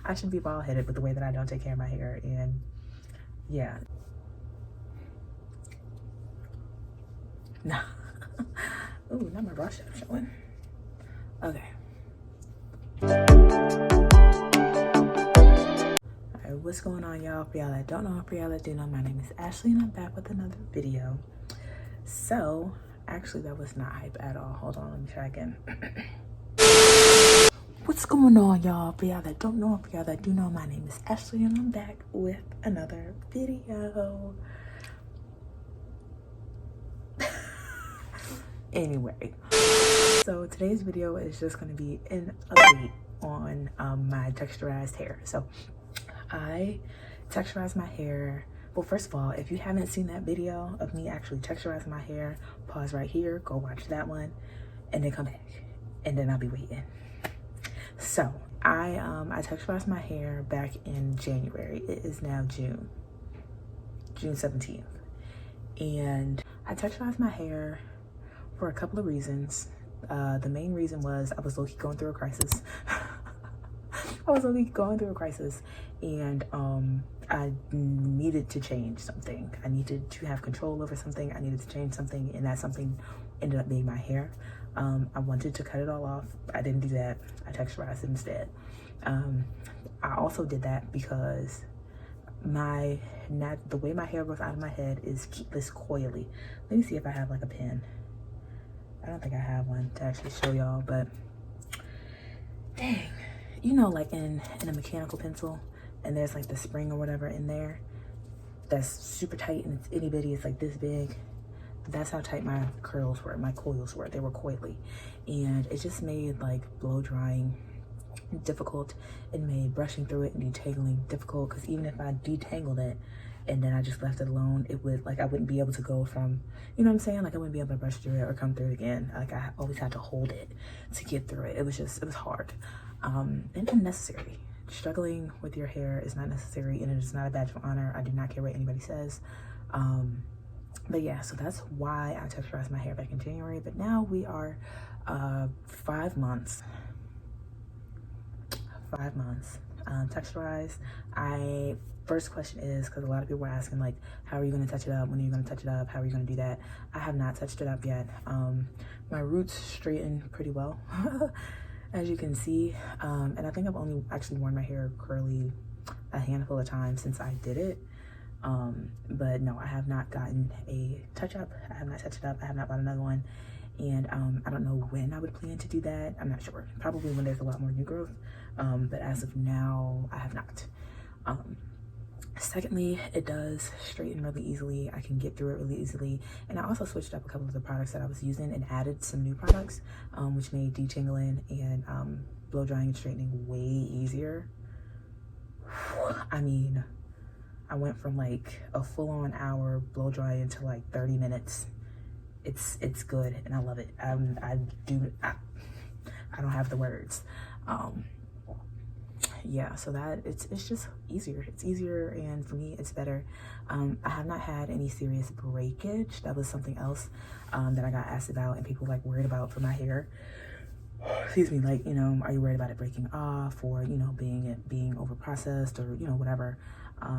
I shouldn't be bald-headed with the way that I don't take care of my hair. And yeah. Nah. Ooh, not my brush I'm showing. Okay. Alright, what's going on, y'all? For y'all that don't know, for y'all that do know, my name is Ashley and I'm back with another video. So, actually that was not hype at all. Hold on, let me try again. What's going on, y'all? For y'all that don't know, for y'all that do know, my name is Ashley and I'm back with another video. Anyway, so today's video is just going to be an update on my texturized hair. So I texturized my hair. Well, first of all, if you haven't seen that video of me actually texturizing my hair, pause right here, go watch that one, and then come back, and then I'll be waiting. So I texturized my hair back in January. It is now June 17th, and I texturized my hair for a couple of reasons. The main reason was I was low-key going through a crisis. And I needed to change something. I needed to have control over something. I needed to change something, and that something ended up being my hair. I wanted to cut it all off. I didn't do that. I texturized it instead. I also did that because the way my hair grows out of my head is this coily. Let me see if I have like a pin. I don't think I have one to actually show y'all, but dang, you know, like in a mechanical pencil, and there's like the spring or whatever in there that's super tight and it's itty bitty, it's like this big. That's how tight my curls were, my coils were. They were coily, and it just made like blow drying difficult. It made brushing through it and detangling difficult, because even if I detangled it and then I just left it alone, it would, like, I wouldn't be able to go from, you know what I'm saying? Like, I wouldn't be able to brush through it or come through it again. Like, I always had to hold it to get through it. It was hard and unnecessary. Struggling with your hair is not necessary, and it is not a badge of honor. I do not care what anybody says. But yeah, so that's why I texturized my hair back in January. But now we are 5 months. 5 months texturized. First question is, because a lot of people were asking, like, how are you going to touch it up? When are you going to touch it up? How are you going to do that? I have not touched it up yet. My roots straighten pretty well, as you can see. And I think I've only actually worn my hair curly a handful of times since I did it. But no, I have not gotten a touch up. I have not touched it up. I have not bought another one. And I don't know when I would plan to do that. I'm not sure. Probably when there's a lot more new growth. But as of now, I have not. Secondly, it does straighten really easily. I can get through it really easily. And I also switched up a couple of the products that I was using and added some new products, which made detangling and blow drying and straightening way easier. I mean, I went from like a full-on hour blow drying to like 30 minutes. It's good, and I love it. I don't have the words. Yeah, so that it's just easier. It's easier, and for me it's better. I have not had any serious breakage. That was something else that I got asked about, and people like worried about for my hair. Excuse me, like, you know, are you worried about it breaking off, or, you know, being over processed, or, you know, whatever.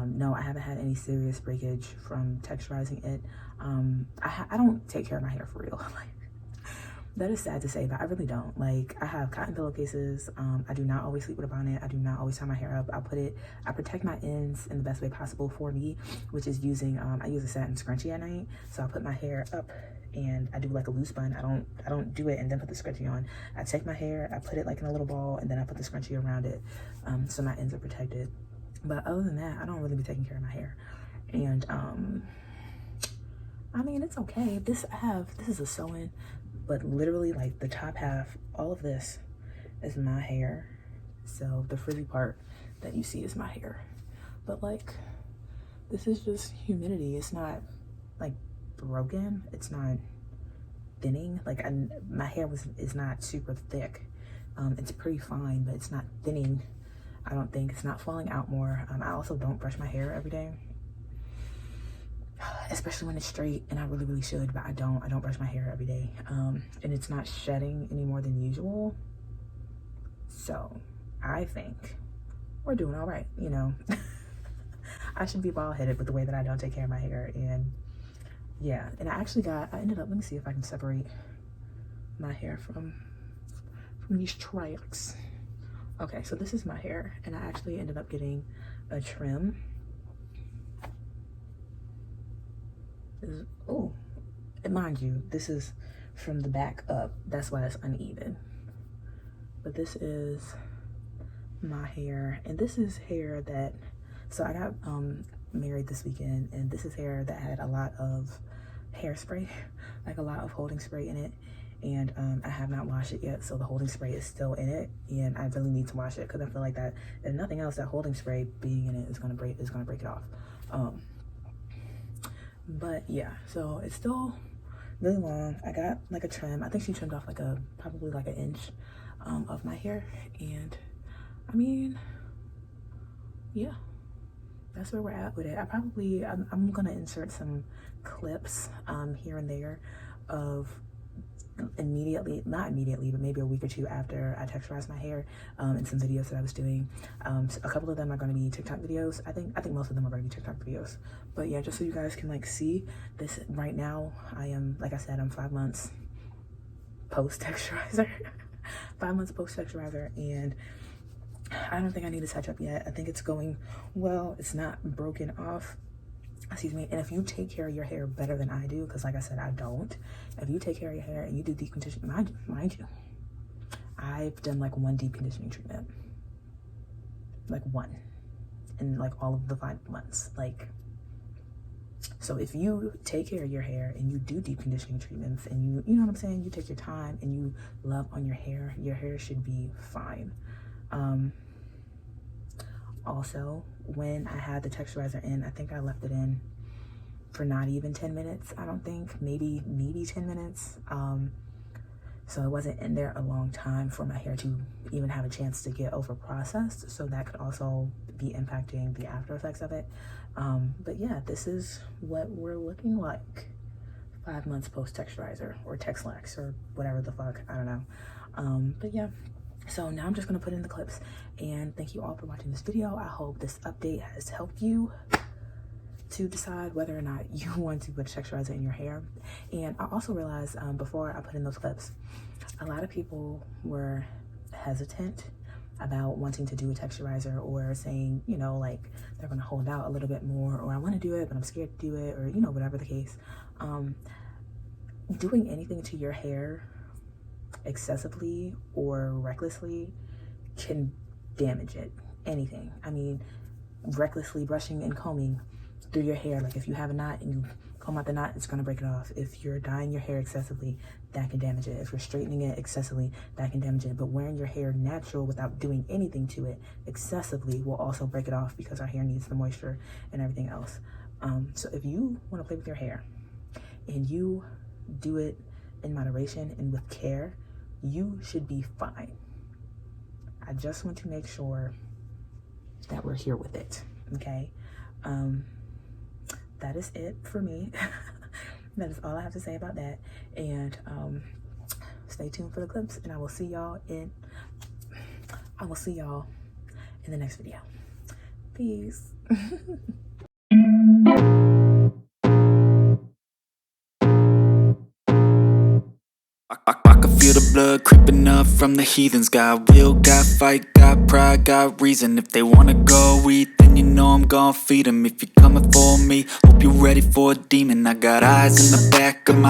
No, I haven't had any serious breakage from texturizing it. I don't take care of my hair for real. Like, that is sad to say, but I really don't. Like, I have cotton pillowcases. I do not always sleep with a bonnet. I do not always tie my hair up. I protect my ends in the best way possible for me, which is using, I use a satin scrunchie at night. So I put my hair up and I do like a loose bun. I don't do it and then put the scrunchie on. I take my hair, I put it like in a little ball, and then I put the scrunchie around it. So my ends are protected. But other than that, I don't really be taking care of my hair. And I mean, it's okay. This is a sew-in, but literally like the top half, all of this is my hair. So the frizzy part that you see is my hair. But like, this is just humidity. It's not like broken. It's not thinning. Like, my hair is not super thick. It's pretty fine, but it's not thinning. I don't think. It's not falling out more. I also don't brush my hair every day, especially when it's straight, and I really, really should, but I don't brush my hair every day. And it's not shedding any more than usual. So I think we're doing all right, you know. I should be bald-headed with the way that I don't take care of my hair. And yeah, and I ended up, let me see if I can separate my hair from these tracks. Okay, so this is my hair, and I actually ended up getting a trim. Oh, and mind you, this is from the back up. That's why it's uneven. But this is my hair, and this is hair that, so I got married this weekend, and this is hair that had a lot of hairspray, like a lot of holding spray in it. And I have not washed it yet, so the holding spray is still in it, and I really need to wash it because I feel like that, if nothing else, that holding spray being in it is gonna break it off. But yeah, so it's still really long. I got like a trim. I think she trimmed off like probably like an inch of my hair, and I mean, yeah, that's where we're at with it. I'm gonna insert some clips here and there of not immediately, but maybe a week or two after I texturized my hair, and some videos that I was doing. So a couple of them are going to be TikTok videos. I think most of them are going to be TikTok videos. But yeah, just so you guys can like see this right now, I am, like I said, I'm 5 months post texturizer. 5 months post texturizer, and I don't think I need to touch up yet. I think it's going well. It's not broken off. Excuse me. And if you take care of your hair better than I do, because like I said, I don't. If you take care of your hair and you do deep conditioning, mind you, I've done like 1 deep conditioning treatment, like 1, in like all of the 5 months. Like, so if you take care of your hair and you do deep conditioning treatments, and you know what I'm saying, you take your time and you love on your hair should be fine. Also, when I had the texturizer in, I think I left it in for not even 10 minutes. I don't think, maybe 10 minutes. So it wasn't in there a long time for my hair to even have a chance to get over processed. So that could also be impacting the after effects of it. But yeah, this is what we're looking like 5 months post texturizer, or Texlax, or whatever the fuck, I don't know. But yeah. So now I'm just gonna put in the clips, and thank you all for watching this video. I hope this update has helped you to decide whether or not you want to put texturizer in your hair. And I also realized before I put in those clips, a lot of people were hesitant about wanting to do a texturizer, or saying, you know, like they're gonna hold out a little bit more, or I wanna do it, but I'm scared to do it, or, you know, whatever the case. Doing anything to your hair excessively or recklessly can damage it. Anything. I mean, recklessly brushing and combing through your hair, like if you have a knot and you comb out the knot, it's gonna break it off. If you're dyeing your hair excessively, that can damage it. If you're straightening it excessively, that can damage it. But wearing your hair natural without doing anything to it excessively will also break it off, because our hair needs the moisture and everything else. So if you want to play with your hair and you do it in moderation and with care, you should be fine. I just want to make sure that we're here with it, okay? That is it for me. That is all I have to say about that. And stay tuned for the clips, and I will see y'all in the next video. Peace. I can feel the blood creeping up from the heathens. Got will, got fight, got pride, got reason. If they wanna go eat, then you know I'm gon' feed them. If you're coming for me, hope you're ready for a demon. I got eyes in the back of my